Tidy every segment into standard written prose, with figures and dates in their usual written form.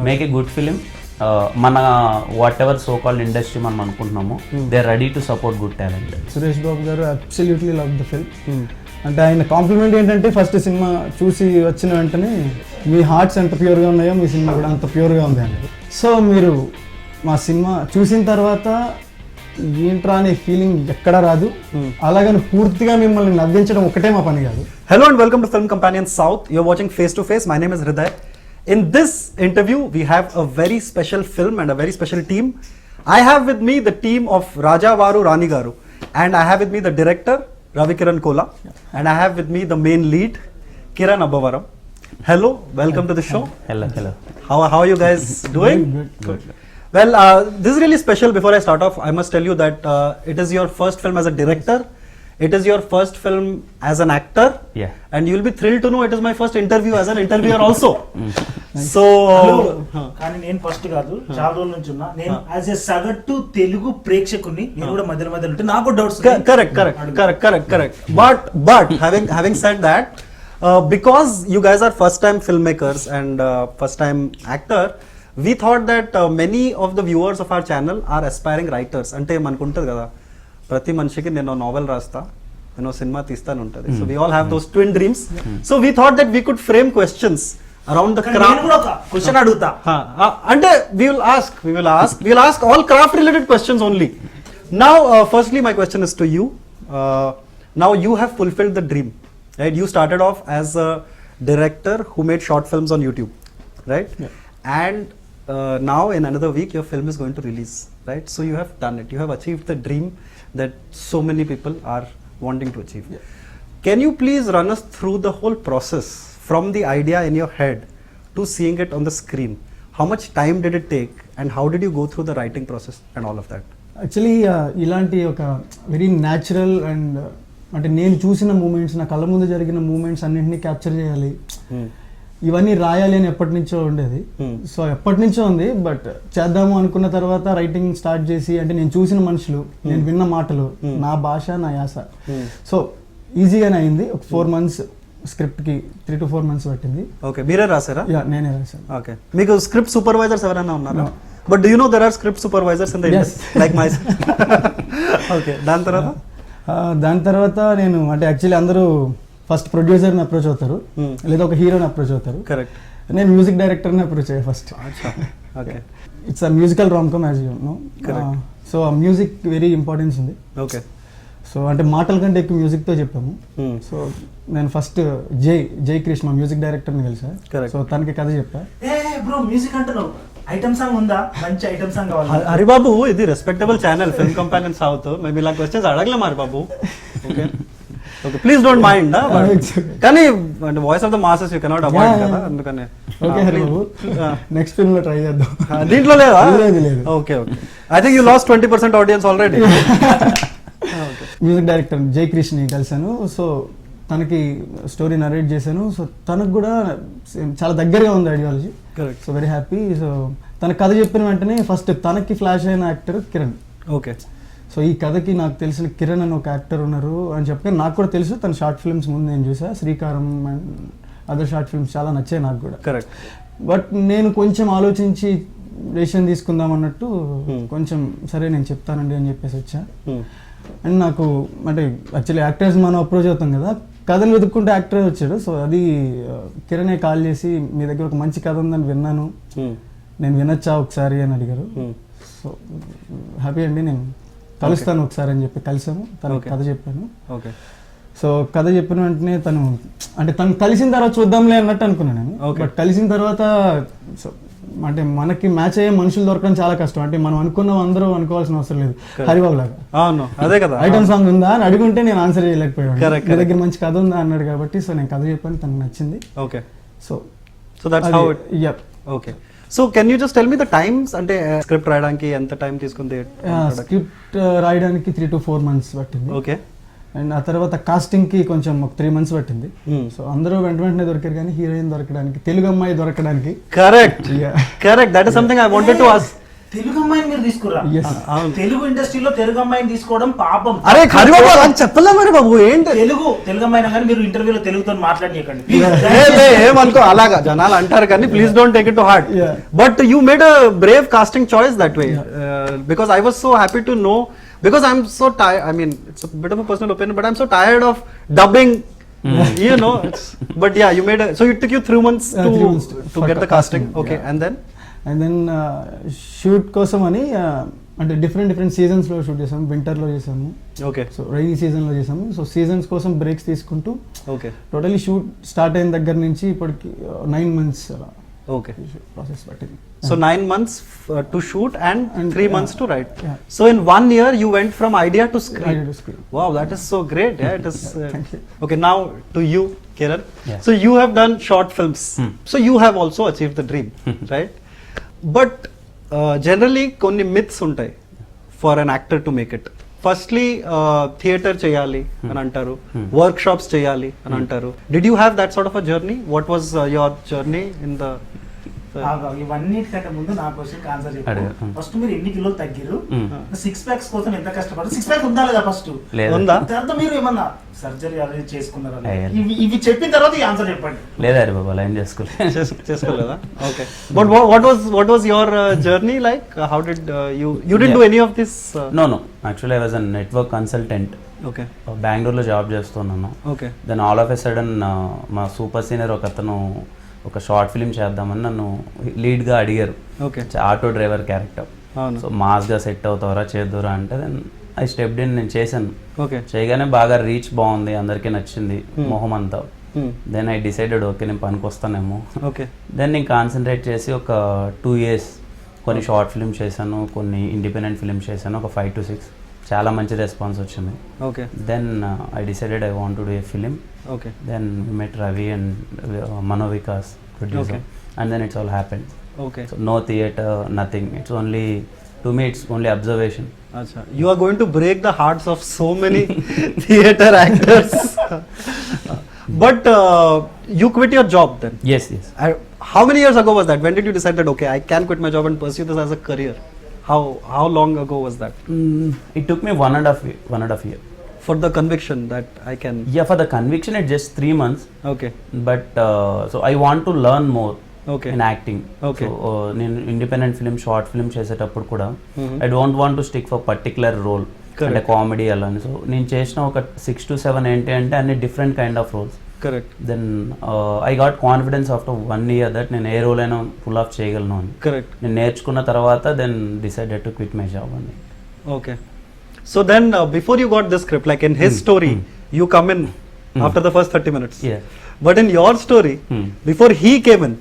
Make a good film. మన whatever so called industry మనం అనుకుంటున్నాము, they are ready to support good talent. Suresh Babu గారు absolutely love the film. అంటే ఆయన complement ఏంటంటే ఫస్ట్ సినిమా చూసి వచ్చిన వెంటనే మీ హార్ట్స్ ఎంత ప్యూర్గా ఉన్నాయో మీ సినిమా కూడా అంత ప్యూర్గా ఉంది అండి. సో మీరు మా సినిమా చూసిన తర్వాత ఏంట్రా అనే ఫీలింగ్ ఎక్కడా రాదు. అలాగని పూర్తిగా మిమ్మల్ని నవ్వించడం ఒకటే మా పని కాదు. Hello and welcome to Film Companion South. You're watching Face to Face. My name is Hriday. In this interview, we have a very special film and a very special team. I have with me the team of Raja Varu Rani Garu, and I have with me the director Ravi Kiran Kola, and I have with me the main lead Kiran Abavaram. Hello, welcome to the show. Hello. How are you guys doing? Good. Well, this is really special. Before I start off, I must tell you that it is your first film as a director. It is your first film as an actor. Yeah. And you will be thrilled to know it is my first interview as an interviewer also. So, కానీ నేను first కాదు, చాలా రోజుల నుంచి ఉన్నా. నేను as a సగటు తెలుగు ప్రేక్షకుని నేను కూడా మధ్య మధ్యలో ఉంటే నాకు doubts. correct. But having said that, because you guys are first time filmmakers and first time actor, we thought that many of the viewers of our channel are aspiring writers. అంటే మనకు ఉంటుంది కదా, ప్రతి మనిషికి నేను నావెల్ రాస్తా, నేను cinema తీస్తాను ఉంటుంది. So we all have those twin dreams. So we thought that we could frame questions around the నేను craft. కూడా ఒక క్వశ్చన్ అడుగుతా. అంటే we will ask all craft related questions only. Now firstly my question is to you. Now you have fulfilled the dream, right? You started off as a director who made short films on YouTube, right? And now in another week your film is going to release, right? So you have done it. You have achieved the dream that so many people are wanting to achieve. Can you please run us through the whole process from the idea in your head to seeing it on the screen? How much time did it take and how did you go through the writing process and all of that? Actually ఇలాంటి ఒక very natural and అంటే నేను చూసిన moments, నా కళ్ళ ముందు జరిగిన moments అన్నింటినీ క్యాప్చర్ చేయాలి, ఇవన్నీ రాయాలి అని ఎప్పటి నుంచో ఉండేది. సో ఎప్పటి నుంచో ఉంది. బట్ చేద్దాము అనుకున్న తర్వాత రైటింగ్ స్టార్ట్ చేసి, అంటే నేను చూసిన మనుషులు, నేను విన్న మాటలు, నా భాష, నా యాస, సో ఈజీగానే అయింది. ఒక 4 months స్క్రిప్ట్కి 3 to 4 months పట్టింది. ఓకే, మీరే రాసారా? నేనే రాశాను. ఓకే, మీకు స్క్రిప్ట్ సూపర్వైజర్స్ ఎవరైనా ఉన్నారా? But do you know there are script supervisors in the industry like myself? Okay, దాని తర్వాత నేను అంటే యాక్చువల్లీ అందరూ ఫస్ట్ ప్రొడ్యూసర్ని అప్రోచ్ అవుతారు, లేదా ఒక హీరోని అప్రోచ్ అవుతారు. కరెక్ట్. నేను మ్యూజిక్ డైరెక్టర్ని అప్రోచ్ అయ్యా first. Okay, it's a musical romcom as you know. So ఆ మ్యూజిక్ వెరీ ఇంపార్టెన్స్ ఉంది. ఓకే. సో అంటే మాటల కంటే ఎక్కువ మ్యూజిక్తో చెప్పాము. సో నేను ఫస్ట్ జై కృష్ణ మ్యూజిక్ డైరెక్టర్ని కలిసా. సో తనకి కథ చెప్పా. బ్రో మ్యూజిక్ అంటున్నావు, ఐటమ్ సాంగ్ ఉందా? మంచి ఐటమ్ సాంగ్ కావాలి. హరిబాబు, ఇది respectable channel Film Companion South, మేము ఇలా క్వశ్చన్స్ అడగలేం Haribabu. Okay okay, please don't mind. కానీ voice of the masses you cannot avoid కదా, అందుకనే. ఓకే హరిబాబు, నెక్స్ట్ ఫిల్మ్ లో ట్రై చేద్దాం. దీంట్లో లేదా? లేదు. Okay, I think you lost 20% audience already. Music director Jai కృష్ణని కలిశాను. సో తనకి స్టోరీ నరేట్ చేశాను. సో తనకు కూడా చాలా దగ్గరగా ఉంది ideology. So very happy. So తన కథ చెప్పిన వెంటనే ఫస్ట్ తనకి ఫ్లాష్ అయిన యాక్టర్ కిరణ్. ఓకే. సో ఈ కథకి నాకు తెలిసిన కిరణ్ అని ఒక యాక్టర్ ఉన్నారు అని చెప్పి నాకు కూడా తెలుసు. తన షార్ట్ ఫిల్మ్స్ ముందు నేను చూసా, శ్రీకారం అండ్ అదర్ షార్ట్ ఫిల్మ్స్ చాలా నచ్చాయి నాకు కూడా. కరెక్ట్. బట్ నేను కొంచెం ఆలోచించి డెసిషన్ తీసుకుందాం అన్నట్టు కొంచెం సరే నేను చెప్తానండి అని చెప్పేసి వచ్చా. అండ్ నాకు అంటే యాక్చువల్లీ యాక్టర్స్ మనం అప్రోచ్ అవుతాం కదా, కథను వెతుక్కుంటే యాక్టర్ వచ్చాడు. సో అది కిరణే కాల్ చేసి మీ దగ్గర ఒక మంచి కథ ఉందని విన్నాను, నేను వినొచ్చా ఒకసారి అని అడిగారు. సో హ్యాపీ అండి, నేను కలుస్తాను ఒకసారి అని చెప్పి కలిసాము. తను కథ చెప్పాను. ఓకే. సో కథ చెప్పిన వెంటనే తను కలిసిన తర్వాత చూద్దాంలే అన్నట్టు అనుకున్నాను నేను. బట్ కలిసిన తర్వాత అంటే మనకి మ్యాచ్ అయ్యే మనుషులు దొరకడం చాలా కష్టం. అంటే మనం అనుకున్నాం అందరూ అనుకోవాల్సిన అవసరం లేదు. హరిబాబు లాగా అదే కదా, ఐటమ్ సాంగ్ ఉందా అని అడుగుంటే నేను ఆన్సర్ చేయలేకపోయాను. మీ దగ్గర మంచి కథ ఉందా అన్నాడు కాబట్టి సో నేను కథ చెప్పాను, తనకు నచ్చింది. Okay. So that's how it. Yup. Okay. So can you just tell me the times, అంటే స్క్రిప్ట్ రాయడానికి ఎంత టైం తీసుకుంది? స్క్రిప్ట్ రాయడానికి 3 to 4 months పట్టింది. ఓకే. అండ్ ఆ తర్వాత కాస్టింగ్ కి కొంచెం ఒక 3 months పట్టింది. సో అందరూ వెంటనే దొరికారు, కానీ హీరోయిన్ దొరకడానికి, తెలుగు అమ్మాయి దొరకడానికి. Correct. That is something I wanted to ask. Telugu అమ్మాయిని మీరు తీసుకురా. Yes. తెలుగు ఇండస్ట్రీలో తెలుగు అమ్మాయిని తీసుకోవడం పాపం. అరే హరిబాబు అని చెప్పలే మరి బాబు, ఏంటి తెలుగు అమ్మాయినా కానీ మీరు ఇంటర్వ్యూలో తెలుగుతో మాట్లాడనీయకండి. ఏమనుకో అలాగా జనాలు అంటారు కానీ please don't take it to heart. Yeah. But you made a brave casting choice that way, because I was so happy to know, because I'm so tired. I mean, it's a bit of a personal opinion, but I'm so tired of dubbing. You know, but yeah, you made so it took you 3 months to 3 months to get the casting. Okay, yeah. and then shoot కోసం అని అంటే different సీజన్స్లో shoot చేసాము. వింటర్లో చేసాము, okay, so rainy సీజన్లో చేసాము. So seasons కోసం breaks తీసుకుంటూ okay, టోటలీ షూట్ స్టార్ట్ అయిన దగ్గర నుంచి ఇప్పటికి 9 months అలా okay. ప్రాసెస్ పట్టింది. So 9 months to shoot and 3 yeah, months to write. yeah. So in 1 year you went from idea to screen. Idea to screen. Wow, that is so great. Yeah, it is. Thank you. Okay, now to you, Kiran. Yeah. So you have done short films. So you have also achieved the dream, right? But generally కొన్ని myths ఉంటాయి for an actor to make it. Firstly, theatre చేయాలి అని అంటారు, workshops చేయాలి అని అంటారు. Did you have that sort of a journey? What was your journey in the ఇవన్నిటికంటే ముందు నా క్వశ్చన్ ఆన్సర్ చెప్పారు. అడుగు. ఫస్ట్ మీరు ఎన్ని కిలోలు తగ్గిరు, 6 packs కోసం ఎంత కష్టపడ్డారు, 6 pack ఉందా లేదా ఫస్ట్, ఉందా? తర్వాత మీరు ఏమన్నా సర్జరీ అనేది చేసుకున్నారా? అయ్యారు. ఇవి చెప్పిన తర్వాత ఈ ఆన్సర్ చెప్పండి. లేదా హరి బాబు అలా ఏం చేసుకోలేదు. చేసుకోలేదా? Okay. But what was your journey like? How did you didn't do any of this? No actually I was a network consultant. Okay. బెంగళూరులో జాబ్ చేస్తున్నాను. Okay. Then all of a sudden మా super senior ఒక అతను ఒక short film చేద్దామని నన్ను లీడ్గా అడిగారు. Okay. Auto driver character. అవును. సో మాస్గా సెట్ అవుతావరా చేద్దురా అంటే దెన్ ఐ స్టెప్డ్ ఇన్, నేను చేశాను. Okay. చేయగానే బాగా రీచ్ బాగుంది, అందరికీ నచ్చింది మొహం అంతా. దెన్ ఐ డిసైడెడ్ ఓకే నేను పనికి వస్తానేమో. Okay. దెన్ నేను కాన్సన్ట్రేట్ చేసి ఒక 2 years కొన్ని షార్ట్ ఫిల్మ్ చేశాను, కొన్ని ఇండిపెండెంట్ ఫిల్మ్ చేశాను, ఒక 5 to 6. చాలా మంచి రెస్పాన్స్ వచ్చింది. Okay. Then I decided I want to do a film. Okay. Then we met Ravi and Mano Vikas, producer. Okay. And then it's all happened. Okay. So no theatre, nothing. It's only, to me, it's only observation. Acha. You are going to break the hearts of so many theatre actors. But you quit your job then. Yes. How many years ago was that? When did you decide that okay, I can quit my job and pursue this as a career? How long ago was that? It took me 1.5 year. For the conviction that I can. Yeah, for the conviction, it's just 3 months. Okay. But so I want to learn more. Okay. In acting. Okay. So నేను independent film, short film చేసేటప్పుడు కూడా I don't want to stick for particular role. అంటే comedy అలా. So నేను చేసిన ఒక 6 to 7 ఏంటి అంటే అన్ని different kind of roles. Correct. Then I got confidence after 1 year that నేను ఏ రోల్ అయినా ఫుల్ ఆఫ్ చేయగలను అని. Correct. నేను నేర్చుకున్న తర్వాత then decided to quit my job అని. Okay. So then before you got this script, like in his story, you come in after the first 30 minutes. Yeah. But in your story, before he came in,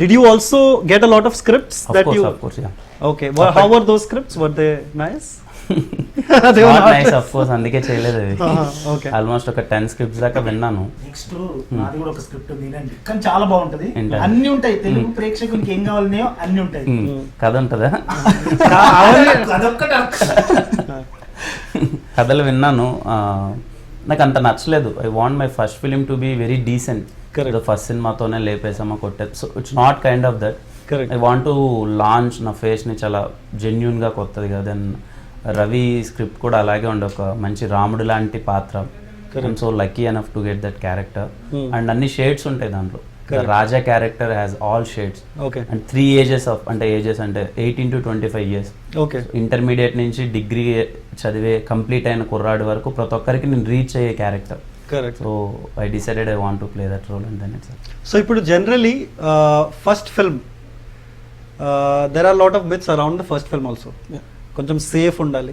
did you also get a lot of scripts? Of course, yeah. Okay. Well, how were those scripts? Were they nice? They were not nice, of course. అందుకే చేయలేదు అది. Okay. Almost ఒక 10 scripts దాకా విన్నాను. Next నాది కూడా ఒక script వినండి, కానీ చాలా బాగుంటది. ఏంటది? అన్ని ఉంటాయి, తెలుగు ప్రేక్షకునికి ఏం కావాలనేయో అన్ని ఉంటాయి. కథ ఉంటుందా? అదొక్కటి కథలు విన్నాను. నాకు అంత నచ్చలేదు. I want my first film to be very decent. First సినిమాతోనే లేపేసామా కొట్టేది. So it's not kind of that. I want to launch నా ఫేస్ని చాలా జెన్యున్గా కొత్తది కదా. దెన్ రవి స్క్రిప్ట్ కూడా అలాగే ఉండే, ఒక మంచి రాముడు లాంటి పాత్ర. I'm so lucky enough to get that character. And అన్ని షేడ్స్ ఉంటాయి దాంట్లో. Raja character has all shades. Okay. And 3 ages of అంటే 18 to 25 years. Okay. ఇంటర్మీడియట్ నుంచి డిగ్రీ చదివే కంప్లీట్ అయిన కుర్రాడు వరకు ప్రతి ఒక్కరికి నేను రీచ్ అయ్యే character. Correct. So I decided I want to play that role and then it's. So ఇప్పుడు generally first film, there are a lot of myths around the first film also. Yeah. కొంచెం safe ఉండాలి,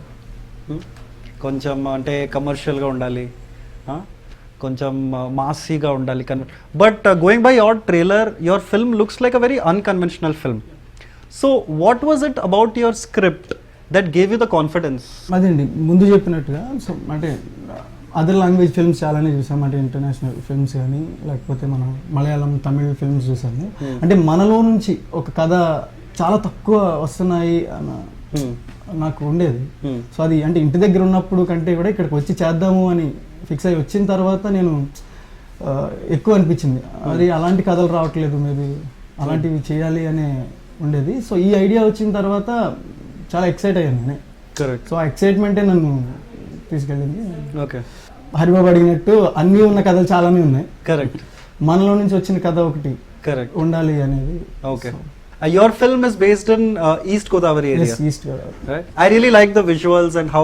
కొంచెం అంటే కమర్షియల్గా ఉండాలి, కొంచెం మాసీగా ఉండాలి. But going by your trailer, your film looks like a very unconventional film. So what was it about your script that gave you the confidence? అదేండి ముందు చెప్పినట్టుగా. సో అంటే అదర్ లాంగ్వేజ్ ఫిల్మ్స్ చాలానే చూసాం. అంటే ఇంటర్నేషనల్ ఫిల్మ్స్ కానీ లేకపోతే మనం మలయాళం, తమిళ్ ఫిల్మ్స్ చూసాము. అంటే మనలో నుంచి ఒక కథ చాలా తక్కువ వస్తున్నాయి అన్న నాకు ఉండేది. సో అది అంటే ఇంటి దగ్గర ఉన్నప్పుడు కంటే కూడా ఇక్కడికి వచ్చి చేద్దాము అని ఫిక్స్ అయ్యి వచ్చిన తర్వాత నేను ఎక్కువ అనిపించింది. అది అలాంటి కథలు రావట్లేదు, మేబీ అలాంటివి చేయాలి అనే ఉండేది. సో ఈ ఐడియా వచ్చిన తర్వాత చాలా ఎక్సైట్ అయ్యాను నేను. కరెక్ట్. సో ఆ ఎక్సైట్మెంటే నన్ను తీసుకెళ్ళింది. ఓకే. హరిబాబు అడిగినట్టు అన్నీ ఉన్న కథలు చాలానే ఉన్నాయి. కరెక్ట్. మనలో నుంచి వచ్చిన కథ ఒకటి కరెక్ట్ ఉండాలి అనేది. Okay. Your film is based in East Godavari area. Yes, East Godavari. Right? I really like the visuals and how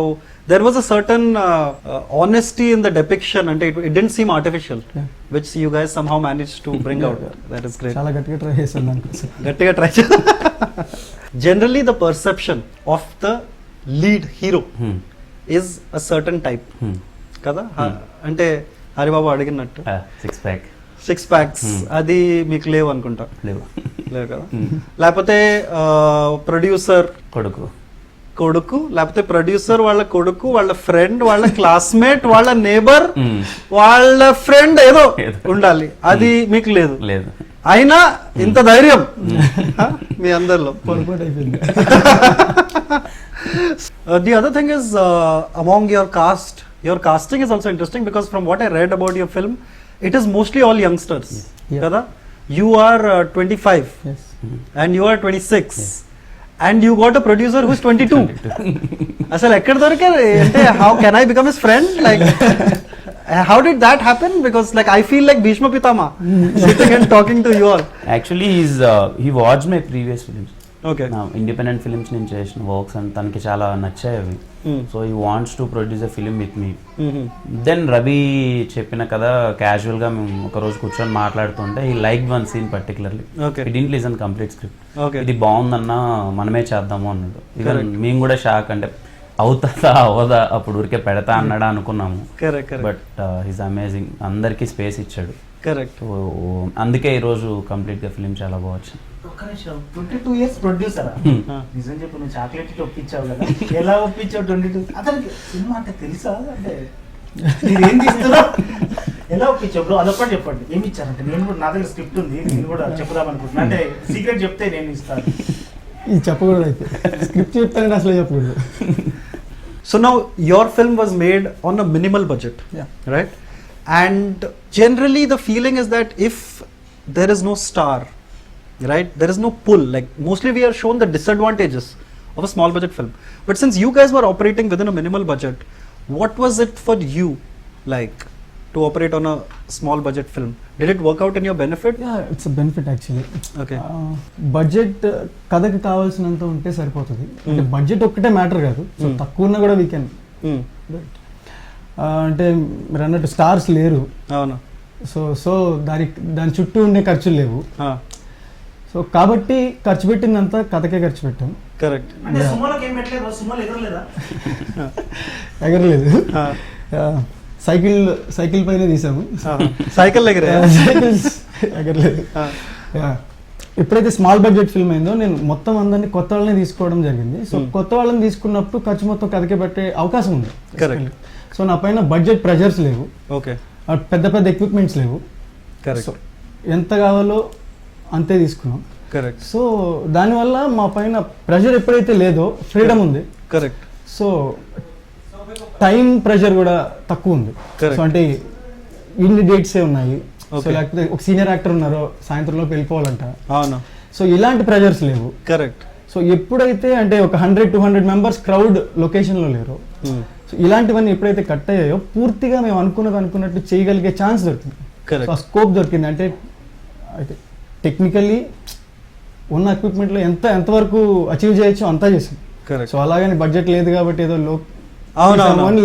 there was a certain honesty in the depiction, and it didn't seem artificial, Yeah. which you guys somehow managed to bring Yeah, out. yeah. That is great. చాలా గట్టిగా try చేశాను దానికోసం. గట్టిగా try Generally, the perception of the lead hero is a certain type. కదా? అంటే హరిబాబు అడిగినట్టు 6-pack 6 packs అది మీకు లేవు అనుకుంటా. లేవు లేవు కదా? లేకపోతే ప్రొడ్యూసర్ కొడుకు, లేకపోతే ప్రొడ్యూసర్ వాళ్ళ కొడుకు, వాళ్ళ ఫ్రెండ్, వాళ్ళ క్లాస్మేట్, వాళ్ళ నేబర్, వాళ్ళ ఫ్రెండ్ ఏదో ఉండాలి. అది మీకు లేదు. లేదు. అయినా ఇంత ధైర్యం మీ అందరిలో. పొరపాటు అయిపోయింది. The other thing is among your cast, your casting is also interesting because from what I read about your film, it is mostly all youngsters. Yeah. Kada? You are 25 Yes. and you are 26 and you got a producer who is 22. అసలు ఎక్కడ దొరికారు అంటే how can I become his friend, like how did that happen? Because like I feel like Bhishma Pitama sitting and talking to you all. Actually he watched my previous films. Okay. నా independent films నేను చేసిన works and తనకి చాలా నచ్చాయి అవి. So he wants to produce a film with me. Then Ravi చెప్పిన కదా క్యాజువల్గా మేము ఒక రోజు కూర్చొని మాట్లాడుతుంటే he like one scene particularly. He didn't listen complete script. ఇది బాగుందన్నా మనమే చేద్దాము అన్నాడు. ఈవెన్ మేము కూడా షాక్, అంటే అవుతుందా అవదా అప్పుడు ఊరికే పెడతా అన్నాడా అనుకున్నాము. బట్ ఈజ్ అమేజింగ్, అందరికీ స్పేస్ ఇచ్చాడు. కరెక్ట్. అందుకే ఈరోజు కంప్లీట్గా ఫిలిం చాలా బాగా వచ్చింది. ఒక్క నిమిషం, 22 years ప్రొడ్యూసరా? నిజం చెప్పు, నువ్వు చాక్లెట్ ఒప్పించావు కదా, ఎలా ఒప్పించావు 22? అతనికి సినిమా అంటే తెలుసా, అంటే మీరేం తీస్తున్నావు, ఎలా ఒప్పించావు బ్రో? అదొక్కటి చెప్పండి. ఏమి ఇచ్చారంటే నేను కూడా, నా దగ్గర స్క్రిప్ట్ ఉంది, నేను కూడా చెప్పుదాం అనుకుంటున్నా. అంటే సీక్రెట్ చెప్తే నేను ఇస్తాను. ఇది చెప్పకూడదు, అయితే స్క్రిప్ట్ చెప్తానంటే అసలు చెప్పకూడదు. So now your film was made on a minimal budget. Yeah. Right? And generally the feeling is that if there is no star, right, there is no pull. Like mostly we are shown the disadvantages of a small budget film. But since you guys were operating within a minimal budget, what was it for you like to operate on a small budget film? Did it work out in your benefit? Yeah, it's a benefit actually. Okay. Budget కథకి కావాల్సినంత ఉంటే సరిపోతుంది. అంటే budget ఒక్కటే matter కాదు. So తక్కువ ఉన్నా కూడా వీ కెన్. అంటే మీరు అన్నట్టు స్టార్స్ లేరు. అవును. సో దాని చుట్టూ ఉండే ఖర్చులు లేవు. సో కాబట్టి ఖర్చు పెట్టిందంతా కథకే ఖర్చు పెట్టాం. కరెక్ట్. అంటే సుమోలకు ఏం పెట్టలేదు, సుమోలు ఎగరలేదా? ఎగరలేదు. సైకిల్ పైన తీసాము. సైకిల్ ఎగరలేదు. ఎప్పుడైతే స్మాల్ బడ్జెట్ ఫిల్మ్ అయిందో నేను మొత్తం అందరినీ కొత్త వాళ్ళని తీసుకోవడం జరిగింది. సో కొత్త వాళ్ళని తీసుకున్నప్పుడు ఖర్చు మొత్తం కథకే పెట్టే అవకాశం ఉంది. సో నా పైన బడ్జెట్ ప్రెజర్స్ లేవు. ఓకే. పెద్ద పెద్ద ఎక్విప్మెంట్స్ లేవు. కరెక్ట్. ఎంత కావాలో అంతే తీసుకున్నాం. కరెక్ట్. సో దానివల్ల మా పైన ప్రెషర్ ఎప్పుడైతే లేదో ఫ్రీడమ్ ఉంది. కరెక్ట్. సో టైం ప్రెషర్ కూడా తక్కువ ఉంది. సో అంటే ఇన్ని డేట్సే ఉన్నాయి. సో లేకపోతే ఒక సీనియర్ యాక్టర్ ఉన్నారు, సాయంత్రంలోపు వెళ్ళిపోవాలంట. అవును. సో ఇలాంటి ప్రెషర్స్ లేవు. కరెక్ట్. సో ఎప్పుడైతే అంటే ఒక 100-200 మెంబర్స్ క్రౌడ్ లొకేషన్లో లేరు. సో ఇలాంటివన్నీ ఎప్పుడైతే కట్ అయ్యాయో పూర్తిగా మేము అనుకున్నట్టు చేయగలిగే ఛాన్స్ దొరికింది. సో ఆ స్కోప్ దొరికింది. అంటే అయితే టెక్నికల్లీ ఉన్న ఎక్విప్మెంట్లో ఎంతవరకు అచీవ్ చేయొచ్చో అంతా చేసాం. సో అలాగని బడ్జెట్ లేదు కాబట్టి ఏదో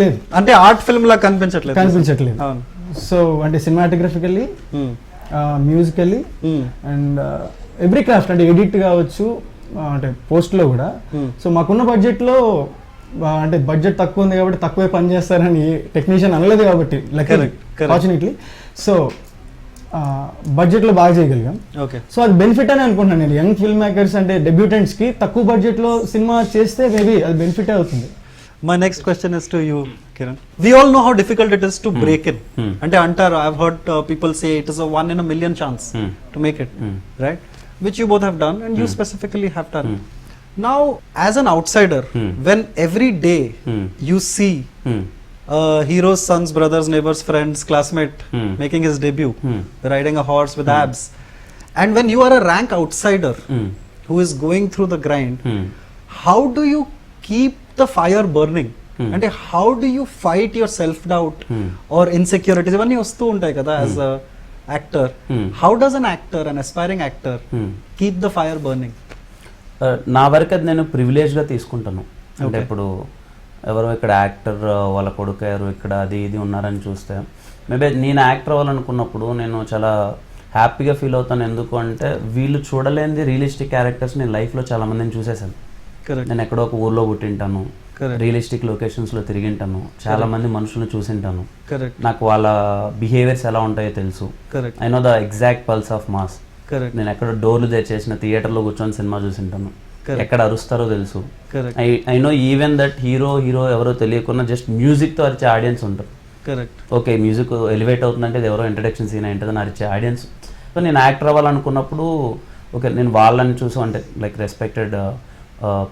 లేదు, అంటే ఆర్ట్ ఫిల్మ్ లా కనిపించట్లేదు. సో అంటే సినిమాటోగ్రఫికల్లీ, మ్యూజికల్లీ అండ్ ఎవ్రీ క్రాఫ్ట్, అంటే ఎడిట్ కావచ్చు, అంటే పోస్ట్లో కూడా. సో మాకున్న బడ్జెట్లో అంటే బడ్జెట్ తక్కువ ఉంది కాబట్టి తక్కువే పని చేస్తారని టెక్నీషియన్ అనలేదు కాబట్టి ఫార్చునేట్లీ. సో బడ్జెట్లో బాగా చేయగలిగాం. సో అది బెనిఫిట్ అని అనుకుంటున్నాను నేను. యంగ్ ఫిల్మ్ మేకర్స్ అంటే డెబ్యూటెంట్స్కి తక్కువ బడ్జెట్లో సినిమా చేస్తే మేబీ అది బెనిఫిటే అవుతుంది. My next question is to you, Kiran. We all know how difficult it is to break in. Ante antaru, I've heard people say it is a 1 in a million chance to make it, right? Which you both have done, and you specifically have done. Now, as an outsider, when every day you see heroes, sons, brothers, neighbors, friends, classmate making his debut, riding a horse with abs, and when you are a rank outsider who is going through the grind, Hmm. how do you keep the fire burning? Hmm. అంటే how do you fight your self doubt Hmm. or insecurities ఇవన్నీ వస్తూ ఉంటాయి కదా as a actor. Hmm. How does an actor, an aspiring actor, Hmm. keep the fire burning? నా వరకు అది నేను ప్రివిలేజ్గా తీసుకుంటాను. అంటే Okay. ఇప్పుడు ఎవరో ఇక్కడ యాక్టర్ వాళ్ళ కొడుకు ఎవరు ఇక్కడ అది ఇది ఉన్నారని చూస్తే మేబీ నేను యాక్టర్ అవ్వాలనుకున్నప్పుడు నేను చాలా హ్యాపీగా ఫీల్ అవుతాను. ఎందుకు అంటే వీళ్ళు చూడలేనిది రియలిస్టిక్ క్యారెక్టర్స్ నేను లైఫ్లో చాలా మందిని చూసేసాను. Correct. నేను ఎక్కడో ఒక ఊర్లో పుట్టింటాను, Correct. రియలిస్టిక్ లొకేషన్స్లో తిరిగింటాను, చాలా మంది మనుషులను చూసింటాను, Correct. నాకు వాళ్ళ బిహేవియర్స్ ఎలా ఉంటాయో తెలుసు. Correct. I know the exact pulse of mass. Correct. నేను ఎక్కడ డోర్లు తెరిచేసిన థియేటర్లో కూర్చొని సినిమా చూసింటాను, Correct. ఎక్కడ అరుస్తారో తెలుసు. Correct. I know even that hero ఎవరో తెలియకుండా జస్ట్ మ్యూజిక్తో అరిచే ఆడియన్స్ ఉంటారు. Correct. ఓకే మ్యూజిక్ ఎలివేట్ అవుతుందంటే ఇది ఎవరో ఇంట్రడక్షన్ సీన్ ఏంటని అరిచే ఆడియన్స్. సో నేను యాక్టర్ అవ్వాలనుకున్నప్పుడు ఓకే నేను వాళ్ళని చూసి అంటే లైక్ రెస్పెక్టెడ్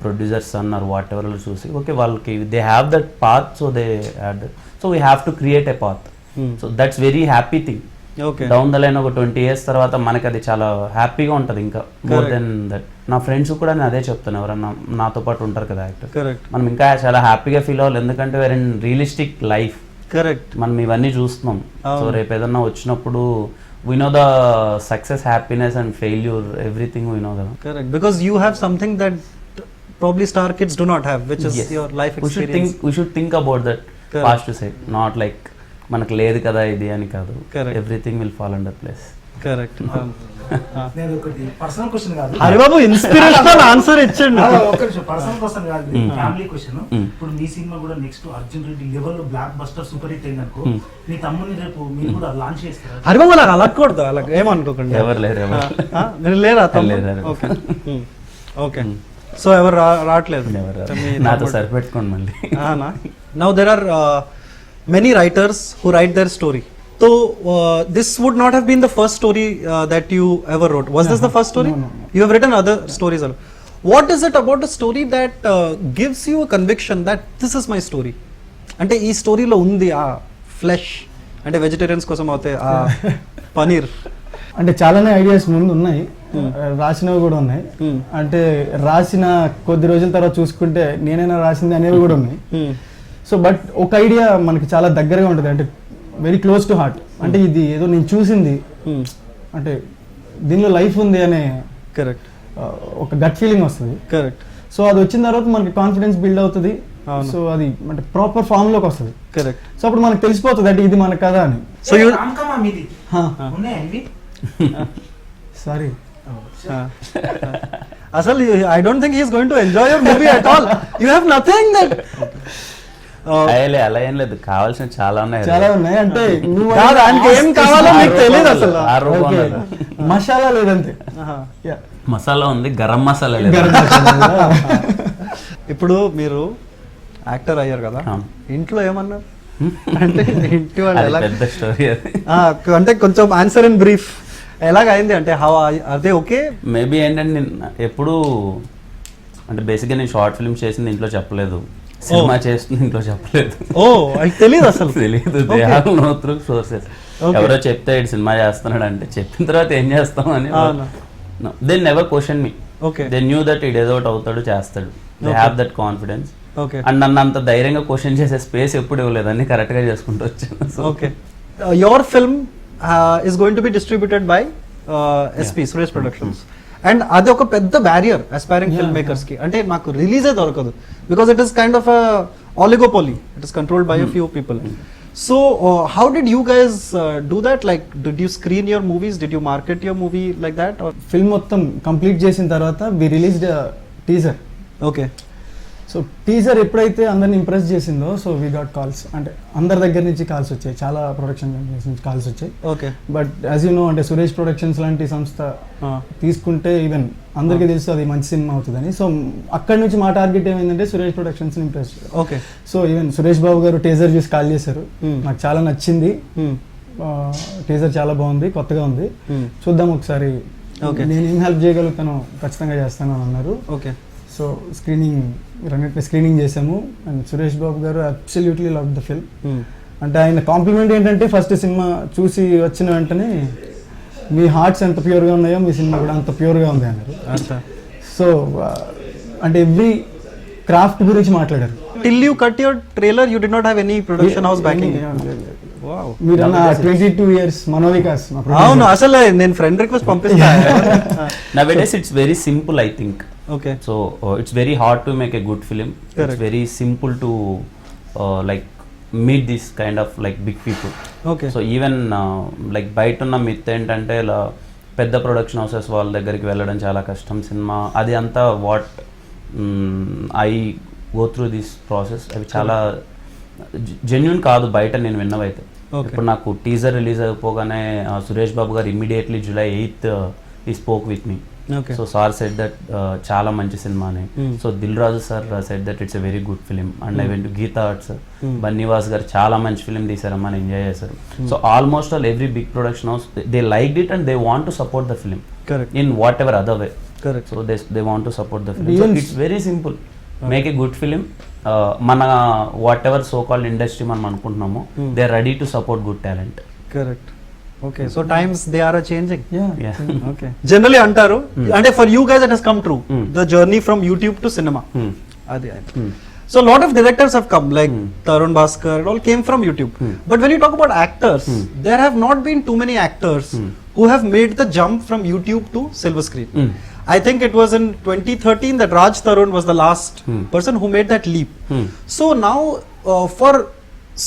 ప్రొడ్యూసర్స్ అన్నారు వాట్ ఎవర్ చూసి ఓకే వాళ్ళకి they have that path, so they had that, so we have to create a path. So that's very happy thing. Okay. Down the line ఒక 20 years తర్వాత మనకి అది చాలా హ్యాపీగా ఉంటుంది. ఇంకా మోర్ దెన్ దట్ నా ఫ్రెండ్స్ కూడా నేను అదే చెప్తాను, ఎవరన్నా నాతో పాటు ఉంటారు కదా యాక్టర్, Correct. మనం ఇంకా చాలా హ్యాపీగా ఫీల్ అవ్వాలి. ఎందుకంటే where in realistic life Correct. మనం ఇవన్నీ చూస్తున్నాం. సో రేపు ఏదన్నా వచ్చినప్పుడు we know the success, happiness and failure, everything we know కదా. Correct. Because you have something that probably star kids do not have, which is your life experience. We should think about that Correct. past to say, not like మనకు లేదు కదా ఇది అని కాదు. Correct. Everything will fall under place. Correct. నేను ఒకటి personal question కాదు, Haribabu inspirational answer ఇచ్చిండు. ఒక పర్సనల్ క్వశ్చన్ కాదు, ఫ్యామిలీ క్వశ్చన్. ఇప్పుడు మీ సినిమా కూడా next Arjun Reddy level block buster super hit అయింది అనుకో, మీ తమ్ముని రేపు మీరు కూడా లాంచ్ చేస్తారా? హరిబాబు అలా అలగకూడదు, అలా ఏమనుకోకండి. ఎవరు లేరు, ఎవరు మీరు లేరా? లేరు. Okay okay. సో ఎవరు రావట్లేదు నాతో సరిపెట్టుకోండి మళ్ళీ. Now there are many writers who write their story. So this would not have been the first story that you ever wrote. Was this the first story? No. You have written other stories. What is it about a story that gives you a conviction that this is my story? అంటే ఈ స్టోరీలో ఉంది ఆ flesh, అంటే vegetarians కోసం అయితే ఆ పనీర్. అంటే చాలానే ఐడియాస్ ముందు ఉన్నాయి, రాసినవి కూడా ఉన్నాయి. అంటే రాసిన కొద్ది రోజుల తర్వాత చూసుకుంటే నేనైనా రాసింది అనేవి కూడా ఉన్నాయి. సో బట్ ఒక ఐడియా మనకి చాలా దగ్గరగా ఉంటుంది, అంటే వెరీ క్లోజ్ టు హార్ట్. అంటే ఇది ఏదో నేను చూసింది, అంటే దీనిలో లైఫ్ ఉంది అనే కరెక్ట్ ఒక గట్ ఫీలింగ్ వస్తుంది. కరెక్ట్. సో అది వచ్చిన తర్వాత మనకి కాన్ఫిడెన్స్ బిల్డ్ అవుతుంది. సో అది అంటే ప్రాపర్ ఫామ్ లోకి వస్తుంది. కరెక్ట్. సో అప్పుడు మనకు తెలిసిపోతుంది అంటే ఇది మన కదా అని. సో యూ రామ్కమా మీది ఉన్నాయండి? సారీ, అసలు I don't think he's going to enjoy your movie at all. You have nothing that. అయ్యలే అలా ఏం లేదు, కావాల్సిన చాలా ఉన్నాయి. చాలా ఉన్నాయి. అంటే నువ్వు కాదు, ఆయనకి ఏం కావాలో మీకు తెలియదు అసలు. ఓకే, మసాలా లేదంతే. Yeah. మసాలా ఉంది, గరం మసాలా లేదు. ఇప్పుడు మీరు యాక్టర్ అయ్యారు కదా, అవును. ఇంట్లో ఏమన్నారు? అంటే ఇంటి వాళ్ళు అది ఎలా, పెద్ద స్టోరీ అది. అంటే కొంచెం ఆన్సర్ ఇన్ బ్రీఫ్ ఎలాగైంది అంటే హౌ అదే ఓకే. మేబీ ఏంటంటే నేను ఎప్పుడు అంటే బేసిక్గా నేను షార్ట్ ఫిల్మ్స్ చేసింది ఇంట్లో చెప్పలేదు, సినిమా చేస్తుంది ఇంట్లో చెప్పలేదు. ఓ అది తెలియదు అసలు. తెలియదు, they have no through sources. ఎవరో చెప్తే ఇటు సినిమా చేస్తున్నాడు అంటే చెప్పిన తర్వాత ఏం చేస్తాం అని. They never question me. Okay. They knew that it ఏదో ఒకటి అవుతాడు, చేస్తాడు. They have that confidence. Okay. And నన్ను అంత ధైర్యంగా క్వశ్చన్ చేసే స్పేస్ ఎప్పుడు ఇవ్వలేదు, అన్ని కరెక్ట్గా చేసుకుంటూ వచ్చాను. Okay. Your film is going to be distributed by SP Suresh productions. And అది ఒక పెద్ద బ్యారియర్ అస్పైరింగ్ ఫిల్మ్ మేకర్స్ కి. అంటే నాకు రిలీజే దొరకదు, because it is kind of oligopoly. It is controlled by a few people. So how did you guys do that? Like did you screen your movies? Did you market your movie like that? Film మొత్తం complete చేసిన తర్వాత we released teaser. Okay. So teaser ఎప్పుడైతే అందరిని impress చేసిందో, so we got calls. అంటే అందరి దగ్గర నుంచి కాల్స్ వచ్చాయి, చాలా ప్రొడక్షన్ కంపెనీస్ నుంచి కాల్స్ వచ్చాయి. Okay. But as you no, అంటే సురేష్ ప్రొడక్షన్స్ లాంటి సంస్థ తీసుకుంటే ఈవెన్ అందరికీ తెలుసు అది మంచి సినిమా అవుతుందని. సో అక్కడి నుంచి మా టార్గెట్ ఏమైందంటే Suresh Productions impress. Okay. So even Suresh Babu గారు టీజర్ చూసి కాల్ చేశారు, నాకు చాలా నచ్చింది, టీజర్ చాలా బాగుంది, కొత్తగా ఉంది, చూద్దాం ఒకసారి, నేను ఏం హెల్ప్ చేయగలుగుతాను ఖచ్చితంగా చేస్తాను అని అన్నారు. ఓకే. సో స్క్రీనింగ్ చేసాము. అండ్ సురేష్ బాబు గారు అబ్సల్యూట్లీ లవ్ ద ఫిల్మ్. అంటే ఆయన కాంప్లిమెంట్ ఏంటంటే ఫస్ట్ సినిమా చూసి వచ్చిన వెంటనే మీ హార్ట్స్ ఎంత ప్యూర్గా ఉన్నాయో మీ సినిమా కూడా అంత ప్యూర్గా ఉంది అన్నారు. సో అంటే ఎవ్రీ క్రాఫ్ట్ గురించి మాట్లాడారు. Till you cut your trailer, you did not have any production house backing. Wow. మీరు అన్న 22 years మనోవికాస్ మా producer. అవును, అసలు నేను ఫ్రెండ్ రిక్వెస్ట్ పంపిస్తా. Nowadays it's very simple, I think. Okay. So it's very hard to make a good film. Correct. It's very simple to like meet this kind of like big people. Okay. So even like బయట ఉన్న myth ఏంటంటే ఇలా పెద్ద production houses వాళ్ళ దగ్గరికి వెళ్ళడం చాలా కష్టం సినిమా అది అంతా what I go through this process అవి చాలా జెన్యున్ కాదు బయట నేను విన్నవైతే. Okay. ఇప్పుడు నాకు టీజర్ రిలీజ్ అయిపోగానే సురేష్ బాబు గారు immediately July 8th he spoke with me. Okay. So sir said that చాలా మంచి సినిమా అని. So Dil Raju sir said that it's a very good film and I went to Geetha Arts. Bunny Vas garu చాలా మంచి ఫిలిం తీసారమ్మా, ఎంజాయ్ చేశారు. So almost all every big production house they like it and they want to support the film Correct. In whatever other way. Correct. So they want to support the film. Even- it's very simple, make a good film. మన whatever so called industry మనం అనుకుంటున్నాము, they are ready to support good talent. Correct. Okay, so times they are changing. Yeah. Okay. Generally అంటారు అంటే for you guys it has come true, Hmm. the journey from YouTube to cinema. Hmm. అది. Hmm. So a lot of directors have come like Tarun Bhaskar, it all came from YouTube. But when you talk about actors, there have not been too many actors who have made the jump from YouTube to silver screen. I think it was in 2013 that Raj Tarun was the last person who made that leap. So now for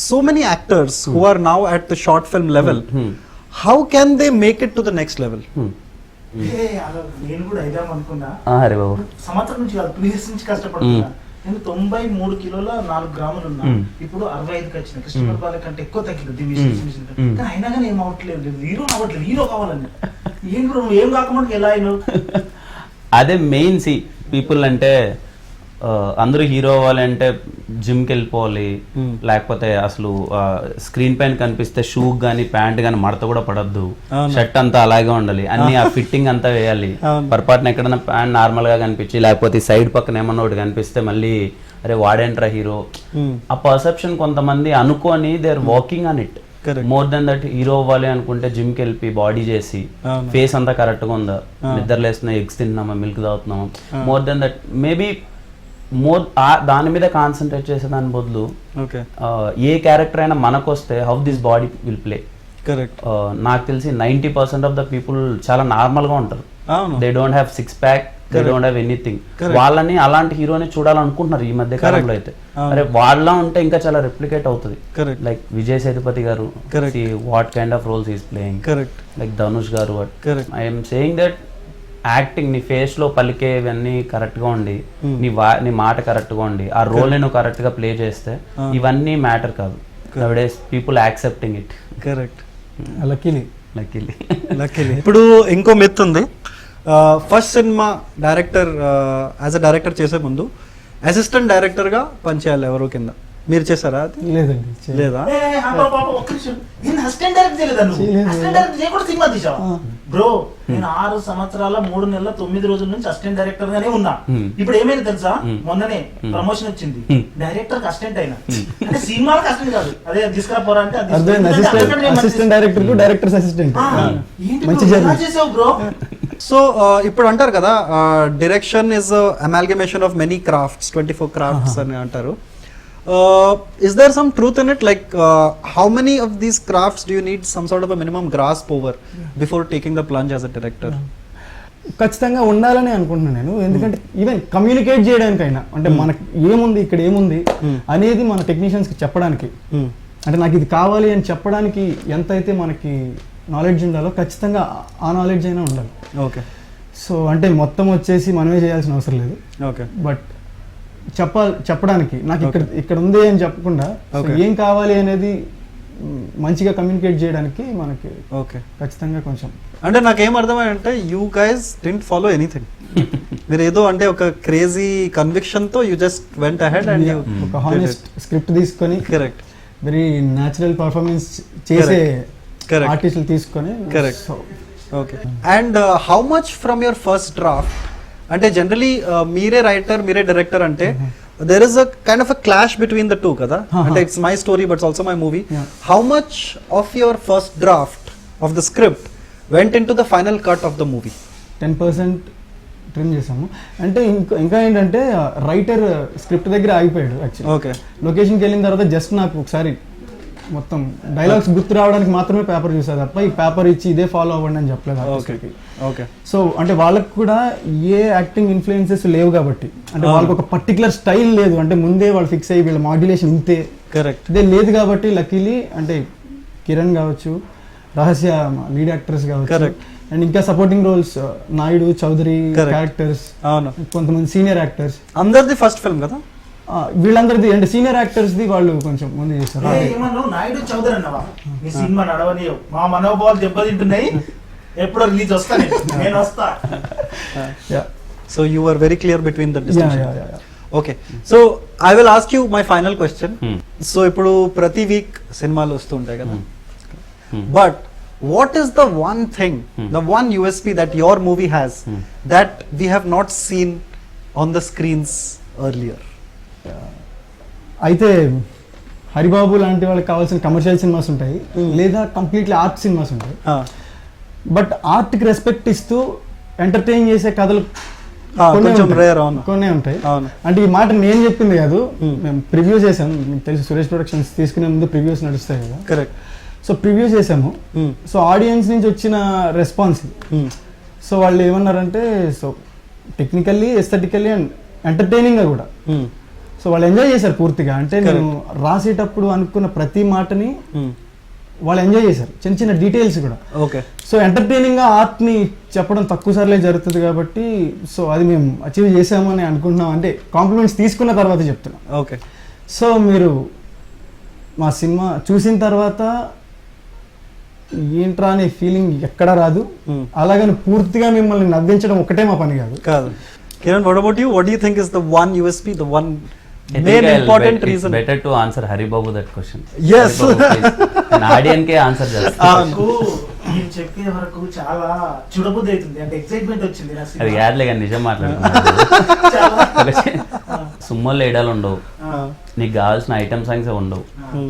so many actors who are now at the short film level, how can they make it to the next level? అలా నేను కూడా అయిదాం అనుకున్నా. అరే బాబు, సంవత్సరం నుంచి కాదు, 2 years నుంచి కష్టపడుతున్నా. నేను 93 కిలోల 4 గ్రాములు ఉన్నా, ఇప్పుడు 65కి వచ్చిన. కృష్ణ బాల కంటే ఎక్కువ తగ్గింది. కానీ అయినా కానీ ఏం అవ్వట్లేదు, హీరో అవ్వట్లేదు. హీరో కావాలని ఏం కూడా నువ్వు ఏం కాకుండా ఎలా అయినావు? అదే మెయిన్. సి పీపుల్ అంటే అందరూ హీరో అవ్వాలంటే జిమ్కి వెళ్ళిపోవాలి, లేకపోతే అసలు స్క్రీన్ పైన కనిపిస్తే షూ కానీ ప్యాంట్ కానీ మడత కూడా పడద్దు, షర్ట్ అంతా అలాగే ఉండాలి, అన్ని ఆ ఫిట్టింగ్ అంతా వేయాలి. పొరపాటున ఎక్కడన్నా ప్యాంట్ నార్మల్ గా కనిపించి లేకపోతే సైడ్ పక్కన ఏమన్నా ఒకటి కనిపిస్తే మళ్ళీ అరే వాడేంట్రా హీరో. ఆ పర్సెప్షన్ కొంతమంది అనుకొని they are working on it. More then that hero అవ్వాలి అనుకుంటే జిమ్ కి వెళ్ళి బాడీ చేసి ఫేస్ అంతా కరెక్ట్ గా ఉందా, నిద్రలేస్తున్నా, ఎగ్స్ తిన్నామా, మిల్క్ తాగుతున్నామా, మోర్ దెన్ దట్ మేబీ దాని మీద కాన్సన్ట్రేట్ చేసే దాని బదులు ఏ క్యారెక్టర్ అయినా మనకు వస్తే how this body will play. Correct. నాకు తెలిసి 90% ఆఫ్ ద పీపుల్ చాలా నార్మల్ గా ఉంటారు. They don't have 6 pack, they don't have anything. వాళ్ళని అలాంటి హీరోని చూడాలనుకుంటున్నారు ఈ మధ్య కాలంలో అయితే. అరే వాళ్ళ ఉంటే ఇంకా చాలా రెప్లికేట్ అవుతుంది. లైక్ విజయ్ సేతుపతి గారు, what kind of roles is playing. Like Dhanush గారు. ఐఎమ్ సేయింగ్ దట్ యాక్టింగ్ నీ ఫేస్ లో పలికేవన్నీ కరెక్ట్ గా ఉండి, నీ మాట కరెక్ట్ గా ఉండి, ఆ రోల్ నువ్వు కరెక్ట్ గా ప్లే చేస్తే ఇవన్నీ మ్యాటర్ కాదు. నౌడేస్ people accepting it. Correct. Luckily. ఇప్పుడు ఇంకో మిత్ ఉంది, first cinema director as a director చేసే ముందు అసిస్టెంట్ డైరెక్టర్ గా పనిచేయాలి ఎవరో కింద. మీరు చేశారా అది? లేదండి, లేదా? ఒక్క నిమిషం, నేను అసిస్టెంట్ డైరెక్ట్ చేయలేదా? నువ్వు అసిస్టెంట్ డైరెక్ట్ చేయకుండా సినిమా తీసావా? బ్రో నేను 6 సంవత్సరాల 3 నెలల 9 రోజుల నుంచి అసిస్టెంట్ డైరెక్టర్ గానే ఉన్నా. ఇప్పుడు ఏమైంది తెలుసా, మొన్ననే ప్రమోషన్ వచ్చింది, డైరెక్టర్ అసిస్టెంట్ అయినా. అంటే సినిమాలకు అసిస్టెంట్ కాదు, అదే తీసుకురా పోరా అంటే అసిస్టెంట్ డైరెక్టర్ కు డైరెక్టర్స్ అసిస్టెంట్. మంచి జర్నీ చేసావు బ్రో. సో ఇప్పుడు అంటారు కదా direction is amalgamation of many crafts, 24 crafts అని అంటారు. Is there some truth in it? Like how many of these crafts do you need some sort of a minimum grasp over before taking the plunge as a director? ఖచ్చితంగా ఉండాలని అనుకుంటున్నాను నేను. ఎందుకంటే even communicate చేయడానికైనా, అంటే మనకి ఏముంది ఇక్కడ ఏముంది అనేది మన టెక్నీషియన్స్కి చెప్పడానికి, అంటే నాకు ఇది కావాలి అని చెప్పడానికి ఎంతైతే మనకి నాలెడ్జ్ ఉండాలో ఖచ్చితంగా ఆ నాలెడ్జ్ అయినా ఉండాలి. ఓకే. సో అంటే మొత్తం వచ్చేసి మనమే చేయాల్సిన అవసరం లేదు. ఓకే. బట్ చెప్పడానికి నాకు ఇక్కడ ఉంది అని చెప్పకుండా ఏం కావాలి అనేది మంచిగా కమ్యూనికేట్ చేయడానికి మనకి ఓకే ఖచ్చితంగా కొంచెం. అంటే నాకేం అర్థమైందంటే you guys didn't follow anything. మీరు ఏదో అంటే ఒక క్రేజీ కన్విక్షన్ తో you just went ahead and ఒక హానెస్ట్ స్క్రిప్ట్ తీసుకొని, కరెక్ట్, వెరీ న్యాచురల్ పర్ఫార్మెన్స్ చేసే ఆర్టిస్టులు తీసుకొని. Correct. Okay. And how much from your first draft, అంటే జనరలీ మీరే రైటర్ మీరే డైరెక్టర్ అంటే there is a kind of a clash between the two kada, and it's my story but it's also my movie. How much of your first draft of the script went into the final cut of the movie? 10% trim చేసాము. అంటే ఇంకా ఏంటంటే writer script దగ్గర ఆగిపోయాడు actually. Okay. లొకేషన్కి వెళ్ళిన తర్వాత just నాకు ఒకసారి మొత్తం డైలాగ్స్ గుర్తు రావడానికి మాత్రమే పేపర్ చూసా తప్ప ఈ పేపర్ ఇచ్చి ఇదే ఫాలో అవ్వండి అని చెప్పలేదు ఆర్టిస్ట్కి. ఓకే. సో అంటే వాళ్ళకి కూడా ఏ యాక్టింగ్ ఇన్ఫ్లుయెన్సెస్ లేవు కాబట్టి, అంటే వాళ్ళకి ఒక పర్టికులర్ స్టైల్ లేదు, అంటే ముందే వాళ్ళు ఫిక్స్ అయ్యి వీళ్ళ మాడ్యులేషన్ ఇంతే కరెక్ట్ ఇదే లేదు కాబట్టి లక్కీలీ అంటే కిరణ్ కావచ్చు, రహస్య లీడ్ యాక్టర్స్ కావచ్చు, అండ్ ఇంకా supporting roles Naidu, Chaudhary characters, అవును, కొంతమంది సీనియర్ యాక్టర్స్, అందరిది ఫస్ట్ ఫిల్మ్ కదా వీళ్ళందరిది, అంటే సీనియర్ యాక్టర్స్ ది వాళ్ళు కొంచెం ముందు చేస్తారు. ఏమన్నావు నాయుడు చౌదరి అన్నవా? మీ సినిమా నడవనియో, మా మనోభావాలు దెబ్బతింటున్నాయి, ఎప్పుడో రిలీజ్ వస్తా నేను వస్తా. So you are very clear between the distinction. Okay, so I will ask you my final question. So ఇప్పుడు ప్రతి వీక్ సినిమాలు వస్తుంటాయి కదా, but what is the one thing, the one USP that your movie has that we have not seen on the screens earlier? అయితే హరిబాబు లాంటి వాళ్ళకి కావాల్సిన commercial cinemas ఉంటాయి, లేదా కంప్లీట్లీ ఆర్ట్ సినిమాస్ ఉంటాయి. బట్ ఆర్ట్కి రెస్పెక్ట్ ఇస్తూ ఎంటర్టైన్ చేసే కథలు కొన్ని ఉంటాయి. అంటే ఈ మాట నేను చెప్పింది కాదు, మేము ప్రివ్యూ చేసాం, మీకు తెలుసు సురేష్ ప్రొడక్షన్స్ తీసుకునే ముందు ప్రివ్యూస్ నడుస్తాయి కదా. కరెక్ట్. సో ప్రివ్యూ చేసాము. సో ఆడియన్స్ నుంచి వచ్చిన రెస్పాన్స్, సో వాళ్ళు ఏమన్నారంటే, సో టెక్నికల్లీ, ఎస్థెటికల్లీ అండ్ ఎంటర్టైనింగ్గా కూడా, సో వాళ్ళు ఎంజాయ్ చేశారు పూర్తిగా. అంటే నేను రాసేటప్పుడు అనుకున్న ప్రతి మాటని వాళ్ళు ఎంజాయ్ చేశారు, చిన్న చిన్న డీటెయిల్స్ కూడా. ఓకే. సో ఎంటర్టైనింగ్గా ఆర్ట్ని చెప్పడం తక్కువ సార్లే జరుగుతుంది కాబట్టి, సో అది మేము అచీవ్ చేసామని అనుకుంటున్నాం. అంటే కాంప్లిమెంట్స్ తీసుకున్న తర్వాత చెప్తున్నాం. ఓకే. సో మీరు మా సినిమా చూసిన తర్వాత ఏంట్రా అనే ఫీలింగ్ ఎక్కడా రాదు. అలాగని పూర్తిగా మిమ్మల్ని నవ్వించడం ఒకటే మా పని కాదు. Kiran, what about you? What do you think is the one USP, the one main important reason? It's better to answer Haribabu that question. Yes. An audience ke answer చేస్తా. నేను చెప్పే వరకు చాలా చూడబుద్ధి అవుతుంది, అంటే ఎక్సైట్మెంట్ వచ్చింది. అది యాడ్లే కానీ నిజం మాట్లాడుతున్నా. సుమ్మల్లో ఏడాలు ఉండవు, నీకు కావాల్సిన ఐటమ్ సాంగ్స్ ఉండవు.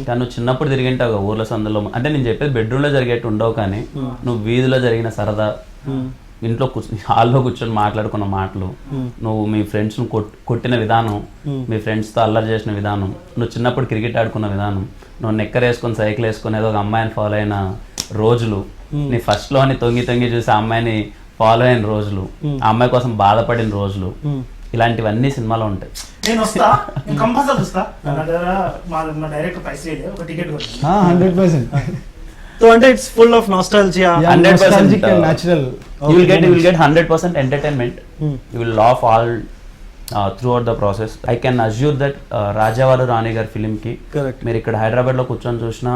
కానీ నువ్వు చిన్నప్పుడు తిరిగింటావు ఊర్ల సందులో, అంటే నేను చెప్పేది బెడ్రూమ్ లో జరిగేట్టు ఉండవు, కానీ నువ్వు వీధిలో జరిగిన సరదా, ఇంట్లో హాల్లో కూర్చొని మాట్లాడుకున్న మాటలు, నువ్వు మీ ఫ్రెండ్స్ ను కొట్టిన విధానం, మీ ఫ్రెండ్స్ తో అల్లరి చేసిన విధానం, నువ్వు చిన్నప్పుడు క్రికెట్ ఆడుకున్న విధానం, నువ్వు నెక్కర్ వేసుకొని సైకిల్ వేసుకొని ఏదో ఒక అమ్మాయిని ఫాలో అయిన రోజులు, నీ ఫస్ట్ లో అని తొంగి చూసి ఆ అమ్మాయిని ఫాలో అయిన రోజులు, ఆ అమ్మాయి కోసం బాధపడిన రోజులు, ఇలాంటివన్నీ సినిమాలో ఉంటాయి. నేను వస్తా, నేను కంపల్సరీ వస్తా. నా దగ్గర మా డైరెక్టర్ పైసలు ఒక ticket 100%. So and it's full of nostalgia. 100% natural. You will get 100% entertainment. You will laugh all throughout the process. I can assure that రాజావారు రాణి గారి ఫిలిం కి మీరు ఇక్కడ హైదరాబాద్ లో కూర్చొని చూసిన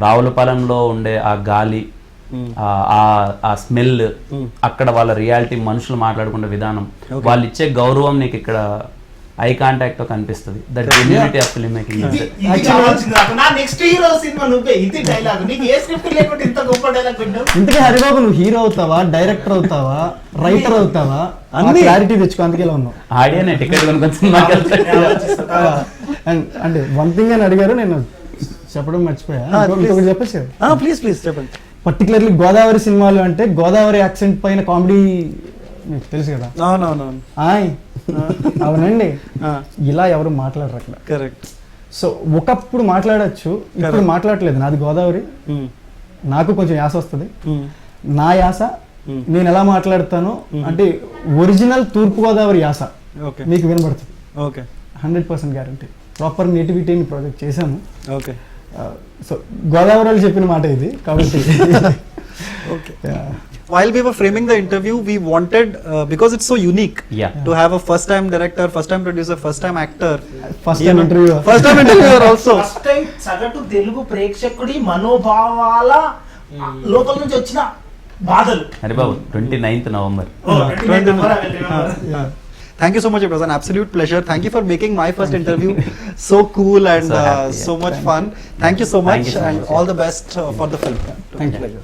రావులపాలెంలో ఉండే ఆ గాలి, ఆ స్మెల్, అక్కడ వాళ్ళ రియాలిటీ, మనుషులు మాట్లాడుకునే విధానం, వాళ్ళు ఇచ్చే గౌరవం నీకు ఇక్కడ ఐ కాంటాక్ట్ తో కనిపిస్తుంది. That unity of film making. నా నెక్స్ట్ హీరో సినిమా నువ్వే, ఇది డైలాగ్. నీకు ఏ స్క్రిప్ట్ లేకుండా ఇంత గొప్ప డైలాగ్ వింటావు. ఇంతకీ హరిబాబు నువ్వు హీరో అవుతావా, డైరెక్టర్ అవుతావా, రైటర్ అవుతావా, అన్ని క్లారిటీ తెచ్చుకో. అందుకే ఉన్నావు ఆడియో టికెట్ కొనుక్కొని అంటే వన్ థింగ్ అని అడిగారు, నేను చెప్పడం మర్చిపోయా. చెప్పేసి ప్లీజ్ చెప్పండి. పర్టికులర్లీ గోదావరి సినిమాలు అంటే గోదావరి యాక్సెంట్ పైన కామెడీ మీకు తెలుసు కదా. అవునండి, ఇలా ఎవరు మాట్లాడరు అక్కడ. కరెక్ట్. సో ఒకప్పుడు మాట్లాడచ్చు, ఇప్పుడు మాట్లాడలేదు. నాది గోదావరి, నాకు కొంచెం యాస వస్తుంది. నా యాస నేను ఎలా మాట్లాడతాను అంటే ఒరిజినల్ తూర్పు గోదావరి యాస మీకు వినబడుతుంది. 100% గ్యారంటీ. ప్రాపర్ నేటివిటీని ప్రాజెక్ట్ చేశాము. ఓకే. సో గోదావరి వాళ్ళు చెప్పిన మాట ఇది కాబట్టి. Okay. While we were framing the interview, we wanted, because it's so unique, to have a first-time director, first-time producer, first-time actor, first-time interviewer, first-time interviewer also. First time సగటు తెలుగు ప్రేక్షకుడి మనోభావాల లోపల నుంచి వచ్చిన బాధలు. Haribabu 29th November. Thank you so much. It was an absolute pleasure. Thank you for making my first interview so cool and so much fun. Thank you so much, and all the best for the film. Thank you.